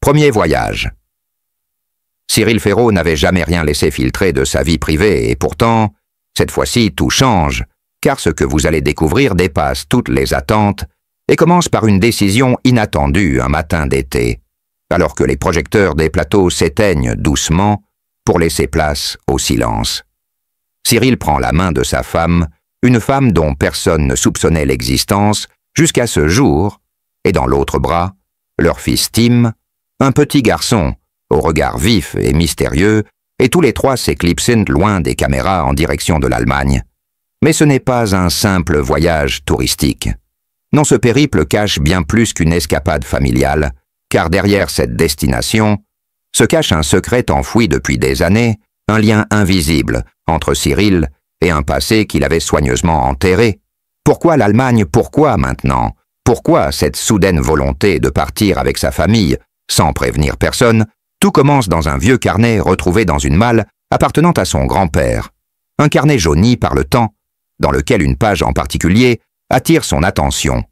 Premier voyage. Cyril Ferraud n'avait jamais rien laissé filtrer de sa vie privée et pourtant, cette fois-ci, tout change, car ce que vous allez découvrir dépasse toutes les attentes et commence par une décision inattendue un matin d'été, alors que les projecteurs des plateaux s'éteignent doucement pour laisser place au silence. Cyril prend la main de sa femme, une femme dont personne ne soupçonnait l'existence, jusqu'à ce jour, et dans l'autre bras, leur fils Tim, un petit garçon, au regard vif et mystérieux, et tous les trois s'éclipsent loin des caméras en direction de l'Allemagne. Mais ce n'est pas un simple voyage touristique. Non, ce périple cache bien plus qu'une escapade familiale, car derrière cette destination se cache un secret enfoui depuis des années, un lien invisible entre Cyril et un passé qu'il avait soigneusement enterré. Pourquoi l'Allemagne? Pourquoi maintenant? Pourquoi cette soudaine volonté de partir avec sa famille, sans prévenir personne? Tout commence dans un vieux carnet retrouvé dans une malle appartenant à son grand-père. Un carnet jauni par le temps, dans lequel une page en particulier attire son attention.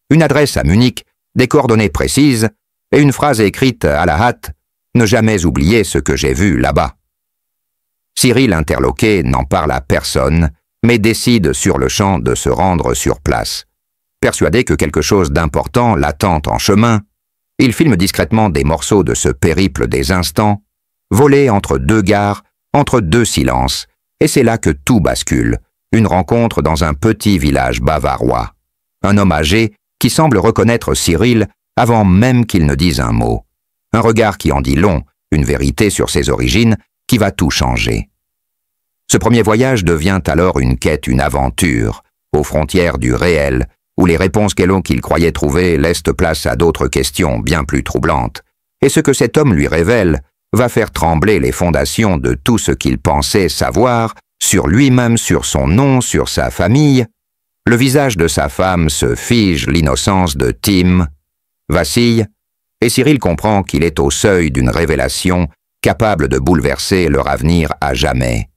Une adresse à Munich, des coordonnées précises et une phrase écrite à la hâte « Ne jamais oublier ce que j'ai vu là-bas ». Cyril, interloqué, n'en parle à personne, mais décide sur le champ de se rendre sur place. Persuadé que quelque chose d'important l'attend en chemin, il filme discrètement des morceaux de ce périple des instants, volés entre deux gares, entre deux silences, et c'est là que tout bascule, une rencontre dans un petit village bavarois. Un homme âgé qui semble reconnaître Cyril avant même qu'il ne dise un mot. Un regard qui en dit long, une vérité sur ses origines qui va tout changer. Ce premier voyage devient alors une quête, une aventure, aux frontières du réel, où les réponses qu'il croyait trouver laissent place à d'autres questions bien plus troublantes. Et ce que cet homme lui révèle va faire trembler les fondations de tout ce qu'il pensait savoir sur lui-même, sur son nom, sur sa famille. Le visage de sa femme se fige, l'innocence de Tim vacille, et Cyril comprend qu'il est au seuil d'une révélation capable de bouleverser leur avenir à jamais.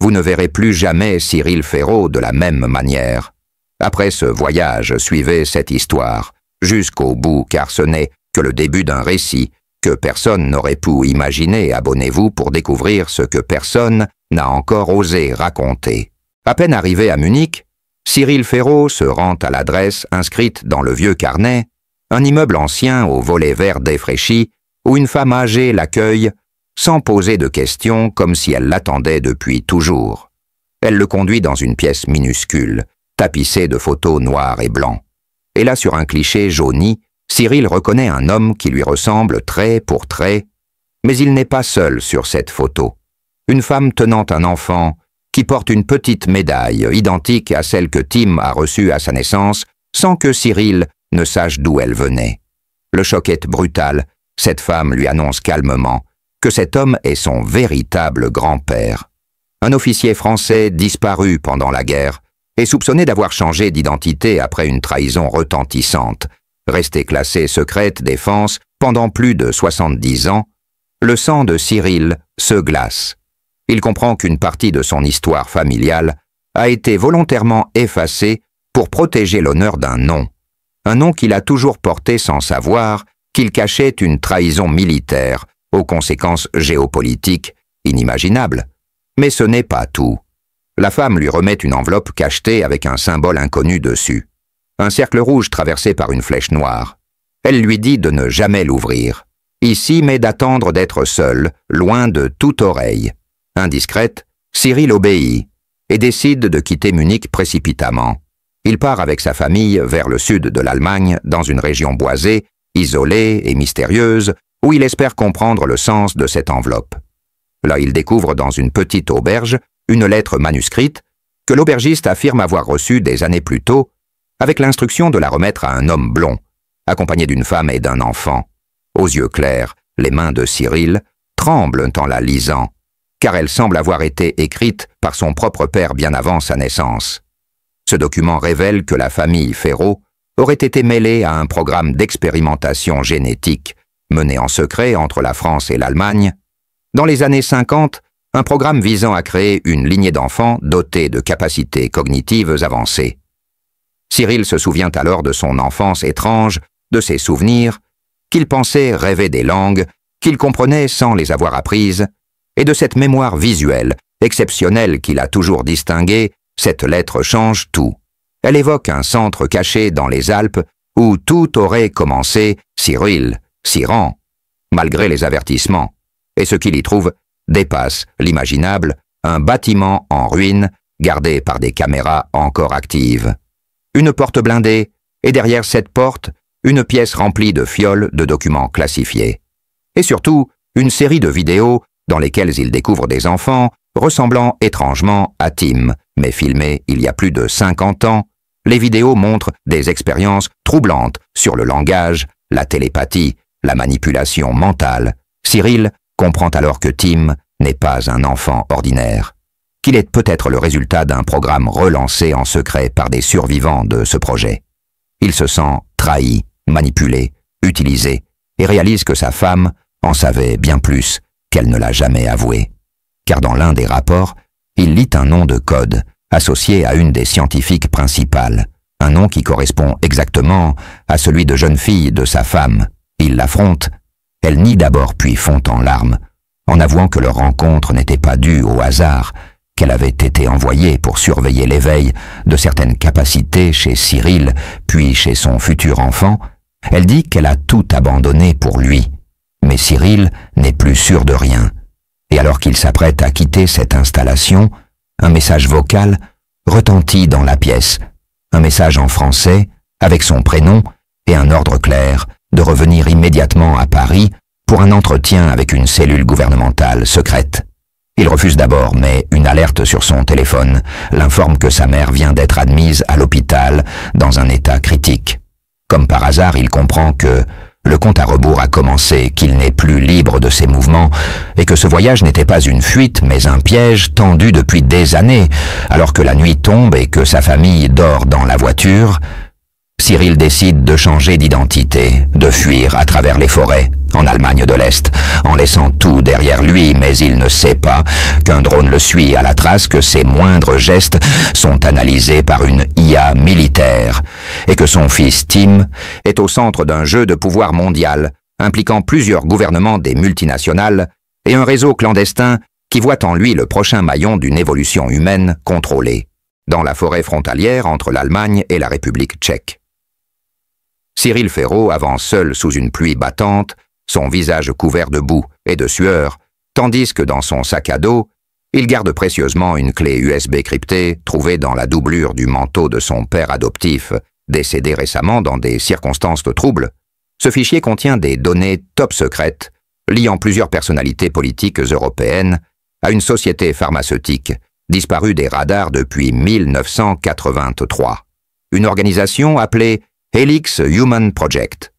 Vous ne verrez plus jamais Cyril Ferraud de la même manière. Après ce voyage, suivez cette histoire, jusqu'au bout, car ce n'est que le début d'un récit que personne n'aurait pu imaginer. Abonnez-vous pour découvrir ce que personne n'a encore osé raconter. À peine arrivé à Munich, Cyril Ferraud se rend à l'adresse inscrite dans le vieux carnet, un immeuble ancien aux volets verts défraîchis, où une femme âgée l'accueille sans poser de questions, comme si elle l'attendait depuis toujours. Elle le conduit dans une pièce minuscule, tapissée de photos noires et blancs. Et là, sur un cliché jauni, Cyril reconnaît un homme qui lui ressemble trait pour trait, mais il n'est pas seul sur cette photo. Une femme tenant un enfant qui porte une petite médaille identique à celle que Tim a reçue à sa naissance, sans que Cyril ne sache d'où elle venait. Le choc est brutal, cette femme lui annonce calmement que cet homme est son véritable grand-père. Un officier français disparu pendant la guerre et soupçonné d'avoir changé d'identité après une trahison retentissante, resté classé secrète défense pendant plus de 70 ans, le sang de Cyril se glace. Il comprend qu'une partie de son histoire familiale a été volontairement effacée pour protéger l'honneur d'un nom. Un nom qu'il a toujours porté sans savoir qu'il cachait une trahison militaire aux conséquences géopolitiques inimaginables. Mais ce n'est pas tout. La femme lui remet une enveloppe cachetée avec un symbole inconnu dessus. Un cercle rouge traversé par une flèche noire. Elle lui dit de ne jamais l'ouvrir. Ici, mais d'attendre d'être seul, loin de toute oreille. Indiscrète, Cyril obéit et décide de quitter Munich précipitamment. Il part avec sa famille vers le sud de l'Allemagne, dans une région boisée, isolée et mystérieuse, où il espère comprendre le sens de cette enveloppe. Là, il découvre dans une petite auberge une lettre manuscrite que l'aubergiste affirme avoir reçue des années plus tôt, avec l'instruction de la remettre à un homme blond, accompagné d'une femme et d'un enfant. Aux yeux clairs, les mains de Cyril tremblent en la lisant, car elle semble avoir été écrite par son propre père bien avant sa naissance. Ce document révèle que la famille Ferraud aurait été mêlée à un programme d'expérimentation génétique mené en secret entre la France et l'Allemagne. Dans les années 50, un programme visant à créer une lignée d'enfants dotés de capacités cognitives avancées. Cyril se souvient alors de son enfance étrange, de ses souvenirs, qu'il pensait rêver des langues, qu'il comprenait sans les avoir apprises, et de cette mémoire visuelle, exceptionnelle qu'il a toujours distinguée, cette lettre change tout. Elle évoque un centre caché dans les Alpes où tout aurait commencé, Cyril s'y rend, malgré les avertissements, et ce qu'il y trouve dépasse l'imaginable, un bâtiment en ruine gardé par des caméras encore actives. Une porte blindée, et derrière cette porte, une pièce remplie de fioles de documents classifiés. Et surtout, une série de vidéos dans lesquelles il découvre des enfants ressemblant étrangement à Tim, mais filmés il y a plus de 50 ans. Les vidéos montrent des expériences troublantes sur le langage, la télépathie, la manipulation mentale. Cyril comprend alors que Tim n'est pas un enfant ordinaire, qu'il est peut-être le résultat d'un programme relancé en secret par des survivants de ce projet. Il se sent trahi, manipulé, utilisé, et réalise que sa femme en savait bien plus qu'elle ne l'a jamais avoué. Car dans l'un des rapports, il lit un nom de code associé à une des scientifiques principales, un nom qui correspond exactement à celui de jeune fille de sa femme. Il l'affronte, elle nie d'abord puis fond en larmes, en avouant que leur rencontre n'était pas due au hasard, qu'elle avait été envoyée pour surveiller l'éveil de certaines capacités chez Cyril, puis chez son futur enfant. Elle dit qu'elle a tout abandonné pour lui. Mais Cyril n'est plus sûr de rien. Et alors qu'il s'apprête à quitter cette installation, un message vocal retentit dans la pièce. Un message en français, avec son prénom et un ordre clair de revenir immédiatement à Paris pour un entretien avec une cellule gouvernementale secrète. Il refuse d'abord, mais une alerte sur son téléphone l'informe que sa mère vient d'être admise à l'hôpital dans un état critique. Comme par hasard, il comprend que le compte à rebours a commencé, qu'il n'est plus libre de ses mouvements, et que ce voyage n'était pas une fuite, mais un piège tendu depuis des années. Alors que la nuit tombe et que sa famille dort dans la voiture, Cyril décide de changer d'identité, de fuir à travers les forêts, en Allemagne de l'Est, en laissant tout derrière lui, mais il ne sait pas qu'un drone le suit à la trace, que ses moindres gestes sont analysés par une IA militaire, et que son fils Tim est au centre d'un jeu de pouvoir mondial, impliquant plusieurs gouvernements des multinationales et un réseau clandestin qui voit en lui le prochain maillon d'une évolution humaine contrôlée, dans la forêt frontalière entre l'Allemagne et la République tchèque. Cyril Ferraud avance seul sous une pluie battante, son visage couvert de boue et de sueur, tandis que dans son sac à dos, il garde précieusement une clé USB cryptée trouvée dans la doublure du manteau de son père adoptif, décédé récemment dans des circonstances troubles. Ce fichier contient des données top secrètes, liant plusieurs personnalités politiques européennes à une société pharmaceutique, disparue des radars depuis 1983. Une organisation appelée Helix Human Project,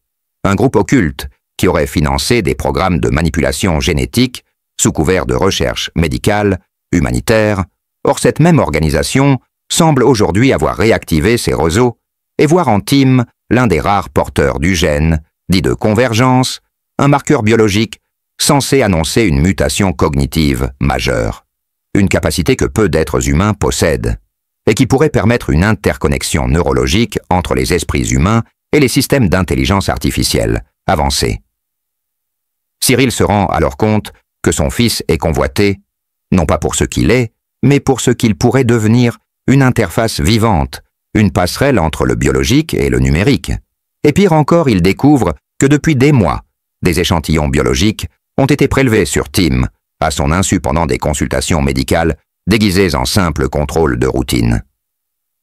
un groupe occulte qui aurait financé des programmes de manipulation génétique sous couvert de recherche médicale, humanitaire. Or cette même organisation semble aujourd'hui avoir réactivé ses réseaux et voir en Tim l'un des rares porteurs du gène, dit de convergence, un marqueur biologique censé annoncer une mutation cognitive majeure, une capacité que peu d'êtres humains possèdent, et qui pourrait permettre une interconnexion neurologique entre les esprits humains et les systèmes d'intelligence artificielle avancés. Cyril se rend alors compte que son fils est convoité, non pas pour ce qu'il est, mais pour ce qu'il pourrait devenir, une interface vivante, une passerelle entre le biologique et le numérique. Et pire encore, il découvre que depuis des mois, des échantillons biologiques ont été prélevés sur Tim, à son insu pendant des consultations médicales déguisées en simple contrôle de routine.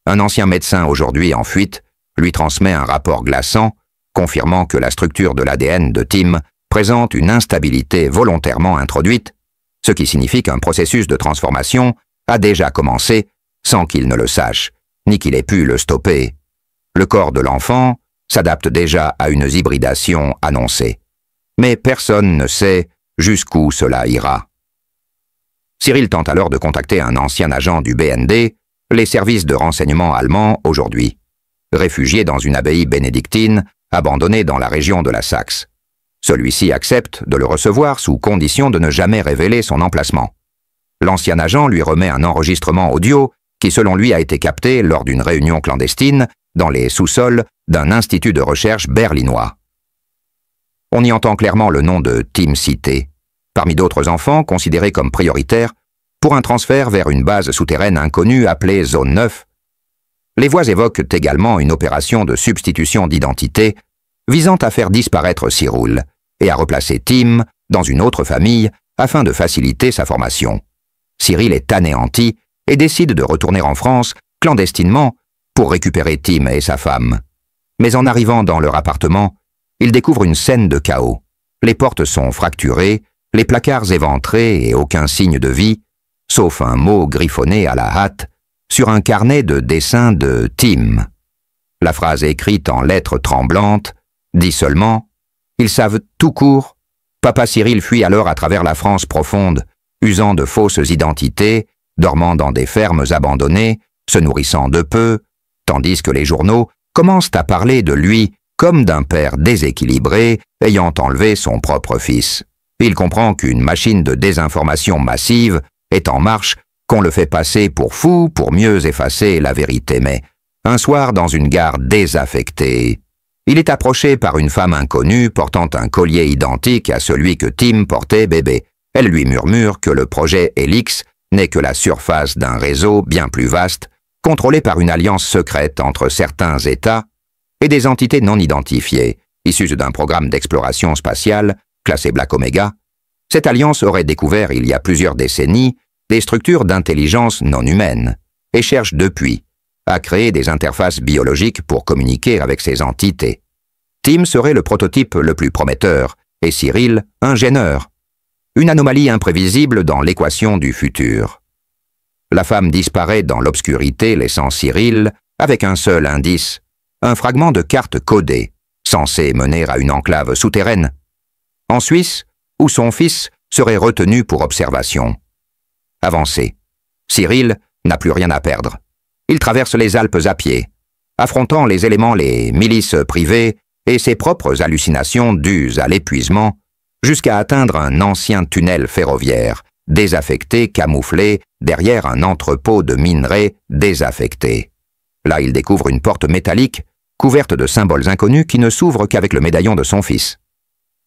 Un ancien médecin aujourd'hui en fuite lui transmet un rapport glaçant, confirmant que la structure de l'ADN de Tim présente une instabilité volontairement introduite, ce qui signifie qu'un processus de transformation a déjà commencé sans qu'il ne le sache, ni qu'il ait pu le stopper. Le corps de l'enfant s'adapte déjà à une hybridation annoncée. Mais personne ne sait jusqu'où cela ira. Cyril tente alors de contacter un ancien agent du BND, les services de renseignement allemands aujourd'hui, réfugié dans une abbaye bénédictine abandonnée dans la région de la Saxe. Celui-ci accepte de le recevoir sous condition de ne jamais révéler son emplacement. L'ancien agent lui remet un enregistrement audio qui selon lui a été capté lors d'une réunion clandestine dans les sous-sols d'un institut de recherche berlinois. On y entend clairement le nom de Tim cité, parmi d'autres enfants considérés comme prioritaires pour un transfert vers une base souterraine inconnue appelée Zone 9. Les voix évoquent également une opération de substitution d'identité visant à faire disparaître Cyril et à replacer Tim dans une autre famille afin de faciliter sa formation. Cyril est anéanti et décide de retourner en France clandestinement pour récupérer Tim et sa femme. Mais en arrivant dans leur appartement, il découvre une scène de chaos. Les portes sont fracturées, les placards éventrés et aucun signe de vie, sauf un mot griffonné à la hâte sur un carnet de dessin de Tim. La phrase écrite en lettres tremblantes dit seulement « Ils savent tout court ». Papa Cyril fuit alors à travers la France profonde, usant de fausses identités, dormant dans des fermes abandonnées, se nourrissant de peu, tandis que les journaux commencent à parler de lui comme d'un père déséquilibré ayant enlevé son propre fils. Il comprend qu'une machine de désinformation massive est en marche, qu'on le fait passer pour fou pour mieux effacer la vérité. Mais un soir, dans une gare désaffectée, il est approché par une femme inconnue portant un collier identique à celui que Tim portait bébé. Elle lui murmure que le projet Helix n'est que la surface d'un réseau bien plus vaste, contrôlé par une alliance secrète entre certains États et des entités non identifiées, issues d'un programme d'exploration spatiale classé Black Omega. Cette alliance aurait découvert il y a plusieurs décennies des structures d'intelligence non humaines et cherche depuis à créer des interfaces biologiques pour communiquer avec ces entités. Tim serait le prototype le plus prometteur et Cyril un gêneur. Une anomalie imprévisible dans l'équation du futur. La femme disparaît dans l'obscurité laissant Cyril avec un seul indice, un fragment de carte codée, censé mener à une enclave souterraine, en Suisse, où son fils serait retenu pour observation. Avancé, Cyril n'a plus rien à perdre. Il traverse les Alpes à pied, affrontant les éléments, les milices privées et ses propres hallucinations dues à l'épuisement, jusqu'à atteindre un ancien tunnel ferroviaire, désaffecté, camouflé, derrière un entrepôt de minerais désaffecté. Là, il découvre une porte métallique, couverte de symboles inconnus qui ne s'ouvre qu'avec le médaillon de son fils.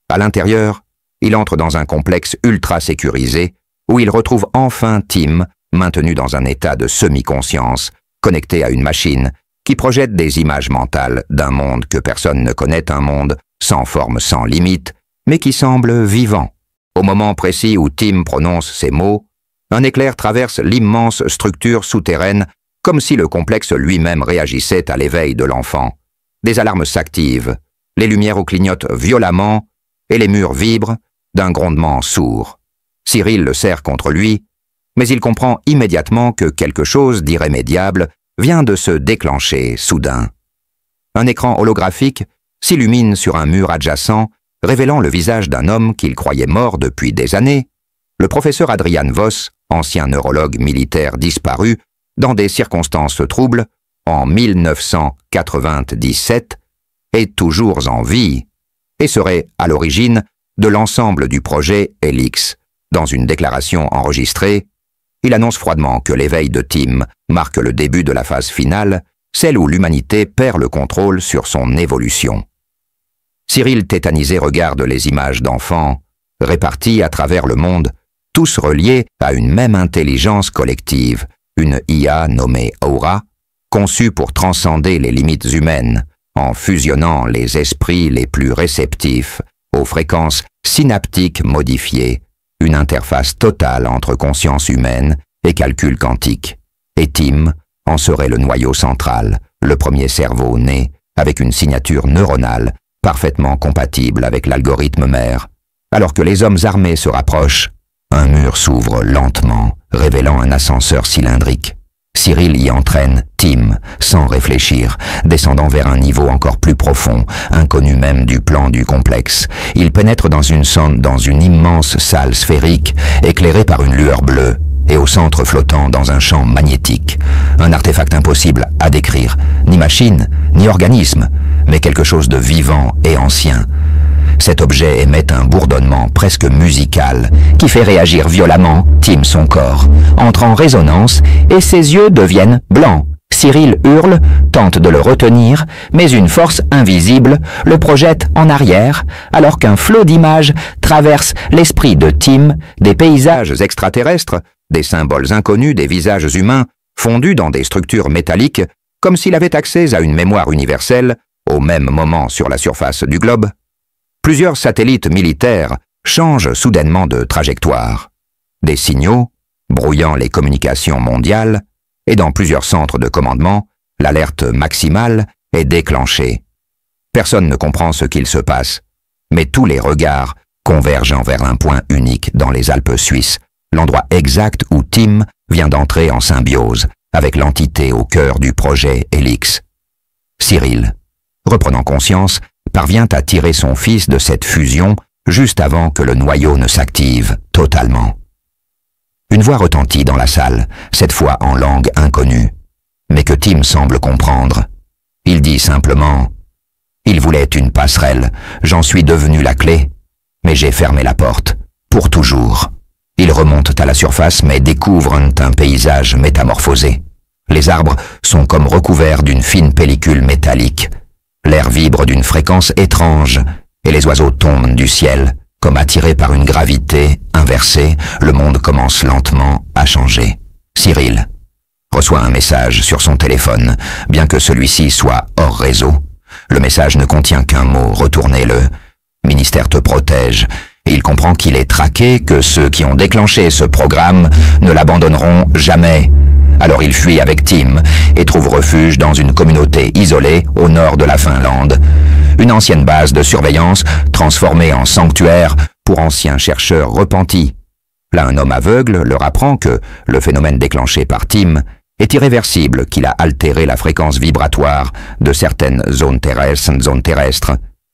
À l'intérieur, il entre dans un complexe ultra sécurisé, où il retrouve enfin Tim, maintenu dans un état de semi-conscience, connecté à une machine qui projette des images mentales d'un monde que personne ne connaît, un monde sans forme, sans limite, mais qui semble vivant. Au moment précis où Tim prononce ces mots, un éclair traverse l'immense structure souterraine comme si le complexe lui-même réagissait à l'éveil de l'enfant. Des alarmes s'activent, les lumières clignotent violemment et les murs vibrent d'un grondement sourd. Cyril le serre contre lui, mais il comprend immédiatement que quelque chose d'irrémédiable vient de se déclencher soudain. Un écran holographique s'illumine sur un mur adjacent, révélant le visage d'un homme qu'il croyait mort depuis des années, le professeur Adrian Voss, ancien neurologue militaire disparu, dans des circonstances troubles, en 1997, est toujours en vie et serait à l'origine de l'ensemble du projet Helix. Dans une déclaration enregistrée, il annonce froidement que l'éveil de Tim marque le début de la phase finale, celle où l'humanité perd le contrôle sur son évolution. Cyril tétanisé regarde les images d'enfants, réparties à travers le monde, tous reliés à une même intelligence collective, une IA nommée Aura, conçue pour transcender les limites humaines, en fusionnant les esprits les plus réceptifs aux fréquences synaptiques modifiées, une interface totale entre conscience humaine et calcul quantique. Et Tim en serait le noyau central, le premier cerveau né avec une signature neuronale parfaitement compatible avec l'algorithme mère. Alors que les hommes armés se rapprochent, un mur s'ouvre lentement, révélant un ascenseur cylindrique. Cyril y entraîne Tim, sans réfléchir, descendant vers un niveau encore plus profond, inconnu même du plan du complexe. Il pénètre dans une immense salle sphérique, éclairée par une lueur bleue, et au centre flottant dans un champ magnétique. Un artefact impossible à décrire, ni machine, ni organisme, mais quelque chose de vivant et ancien. Cet objet émet un bourdonnement presque musical qui fait réagir violemment Tim son corps, entre en résonance et ses yeux deviennent blancs. Cyril hurle, tente de le retenir, mais une force invisible le projette en arrière, alors qu'un flot d'images traverse l'esprit de Tim, des paysages extraterrestres, des symboles inconnus, des visages humains, fondus dans des structures métalliques, comme s'il avait accès à une mémoire universelle, au même moment sur la surface du globe. Plusieurs satellites militaires changent soudainement de trajectoire. Des signaux, brouillant les communications mondiales, et dans plusieurs centres de commandement, l'alerte maximale est déclenchée. Personne ne comprend ce qu'il se passe, mais tous les regards convergent vers un point unique dans les Alpes suisses, l'endroit exact où Tim vient d'entrer en symbiose avec l'entité au cœur du projet Helix. Cyril, reprenant conscience, parvient à tirer son fils de cette fusion juste avant que le noyau ne s'active totalement. Une voix retentit dans la salle, cette fois en langue inconnue, mais que Tim semble comprendre. Il dit simplement « Il voulait une passerelle, j'en suis devenu la clé, mais j'ai fermé la porte, pour toujours. » Ils remontent à la surface mais découvrent un paysage métamorphosé. Les arbres sont comme recouverts d'une fine pellicule métallique. L'air vibre d'une fréquence étrange et les oiseaux tombent du ciel. Comme attiré par une gravité inversée, le monde commence lentement à changer. Cyril reçoit un message sur son téléphone, bien que celui-ci soit hors réseau. Le message ne contient qu'un mot, retournez-le. Ministère te protège. Et il comprend qu'il est traqué, que ceux qui ont déclenché ce programme ne l'abandonneront jamais. Alors il fuit avec Tim et trouve refuge dans une communauté isolée au nord de la Finlande. Une ancienne base de surveillance transformée en sanctuaire pour anciens chercheurs repentis. Là, un homme aveugle leur apprend que le phénomène déclenché par Tim est irréversible, qu'il a altéré la fréquence vibratoire de certaines zones terrestres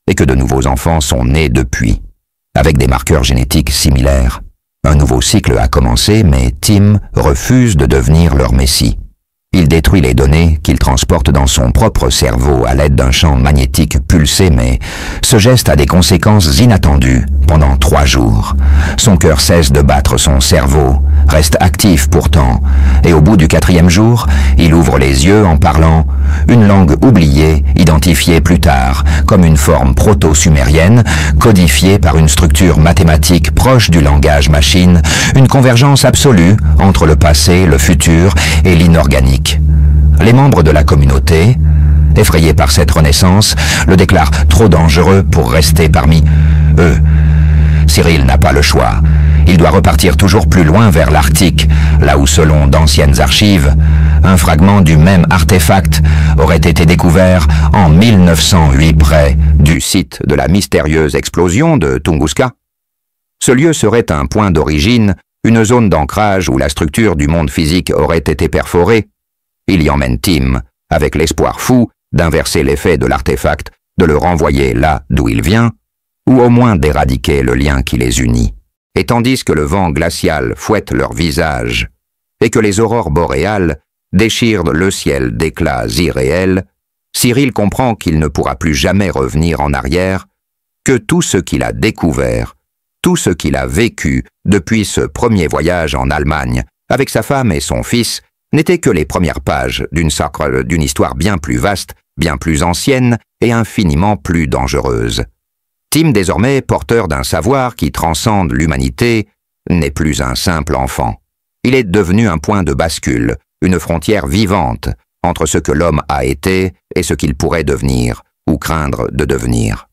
et que de nouveaux enfants sont nés depuis, avec des marqueurs génétiques similaires. Un nouveau cycle a commencé, mais Tim refuse de devenir leur messie. Il détruit les données qu'il transporte dans son propre cerveau à l'aide d'un champ magnétique pulsé, mais ce geste a des conséquences inattendues pendant 3 jours. Son cœur cesse de battre, son cerveau reste actif pourtant, et au bout du 4e jour, il ouvre les yeux en parlant une langue oubliée, identifiée plus tard comme une forme proto-sumérienne, codifiée par une structure mathématique proche du langage machine, une convergence absolue entre le passé, le futur et l'inorganique. Les membres de la communauté, effrayés par cette renaissance, le déclarent trop dangereux pour rester parmi eux. Cyril n'a pas le choix. Il doit repartir toujours plus loin vers l'Arctique, là où, selon d'anciennes archives, un fragment du même artefact aurait été découvert en 1908 près du site de la mystérieuse explosion de Tunguska. Ce lieu serait un point d'origine, une zone d'ancrage où la structure du monde physique aurait été perforée. Il y emmène Tim, avec l'espoir fou d'inverser l'effet de l'artefact, de le renvoyer là d'où il vient, ou au moins d'éradiquer le lien qui les unit. Et tandis que le vent glacial fouette leurs visages, et que les aurores boréales déchirent le ciel d'éclats irréels, Cyril comprend qu'il ne pourra plus jamais revenir en arrière, que tout ce qu'il a découvert, tout ce qu'il a vécu depuis ce premier voyage en Allemagne, avec sa femme et son fils, n'étaient que les premières pages d'une histoire bien plus vaste, bien plus ancienne et infiniment plus dangereuse. Tim, désormais porteur d'un savoir qui transcende l'humanité, n'est plus un simple enfant. Il est devenu un point de bascule, une frontière vivante entre ce que l'homme a été et ce qu'il pourrait devenir, ou craindre de devenir.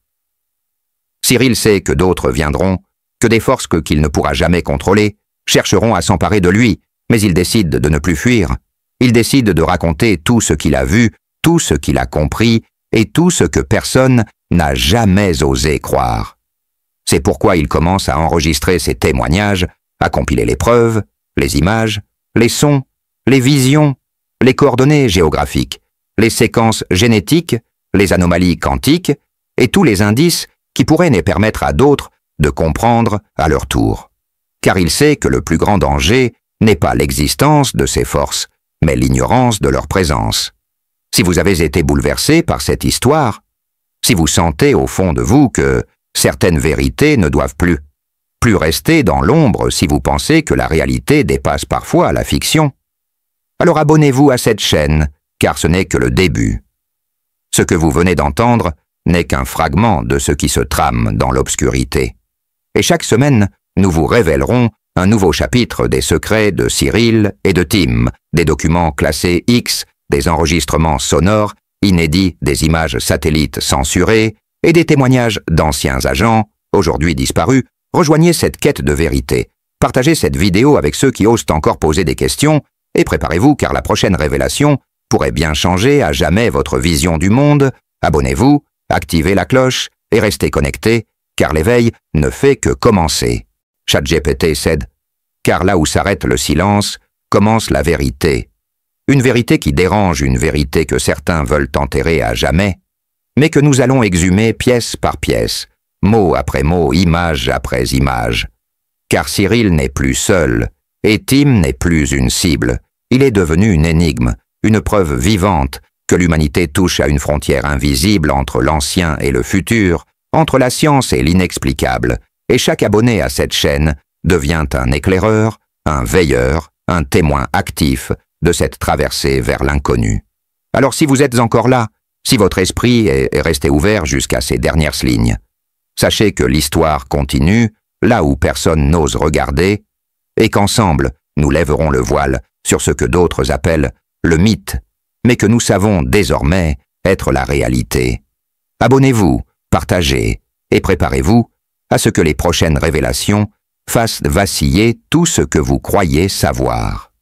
Cyril sait que d'autres viendront, que des forces qu'il ne pourra jamais contrôler chercheront à s'emparer de lui, mais il décide de ne plus fuir. Il décide de raconter tout ce qu'il a vu, tout ce qu'il a compris et tout ce que personne n'a jamais osé croire. C'est pourquoi il commence à enregistrer ses témoignages, à compiler les preuves, les images, les sons, les visions, les coordonnées géographiques, les séquences génétiques, les anomalies quantiques et tous les indices qui pourraient ne permettre à d'autres de comprendre à leur tour. Car il sait que le plus grand danger n'est pas l'existence de ces forces, mais l'ignorance de leur présence. Si vous avez été bouleversé par cette histoire, si vous sentez au fond de vous que certaines vérités ne doivent plus rester dans l'ombre, si vous pensez que la réalité dépasse parfois la fiction, alors abonnez-vous à cette chaîne car ce n'est que le début. Ce que vous venez d'entendre n'est qu'un fragment de ce qui se trame dans l'obscurité. Et chaque semaine, nous vous révélerons un nouveau chapitre des secrets de Cyril et de Tim, des documents classés X, des enregistrements sonores, inédits, des images satellites censurées et des témoignages d'anciens agents, aujourd'hui disparus. Rejoignez cette quête de vérité. Partagez cette vidéo avec ceux qui osent encore poser des questions et préparez-vous car la prochaine révélation pourrait bien changer à jamais votre vision du monde. Abonnez-vous, activez la cloche et restez connectés car l'éveil ne fait que commencer. ChatGPT cède, car là où s'arrête le silence, commence la vérité. Une vérité qui dérange, une vérité que certains veulent enterrer à jamais, mais que nous allons exhumer pièce par pièce, mot après mot, image après image. Car Cyril n'est plus seul, et Tim n'est plus une cible. Il est devenu une énigme, une preuve vivante que l'humanité touche à une frontière invisible entre l'ancien et le futur, entre la science et l'inexplicable, et chaque abonné à cette chaîne devient un éclaireur, un veilleur, un témoin actif de cette traversée vers l'inconnu. Alors si vous êtes encore là, si votre esprit est resté ouvert jusqu'à ces dernières lignes, sachez que l'histoire continue là où personne n'ose regarder et qu'ensemble nous lèverons le voile sur ce que d'autres appellent le mythe, mais que nous savons désormais être la réalité. Abonnez-vous, partagez et préparez-vous à ce que les prochaines révélations fassent vaciller tout ce que vous croyez savoir.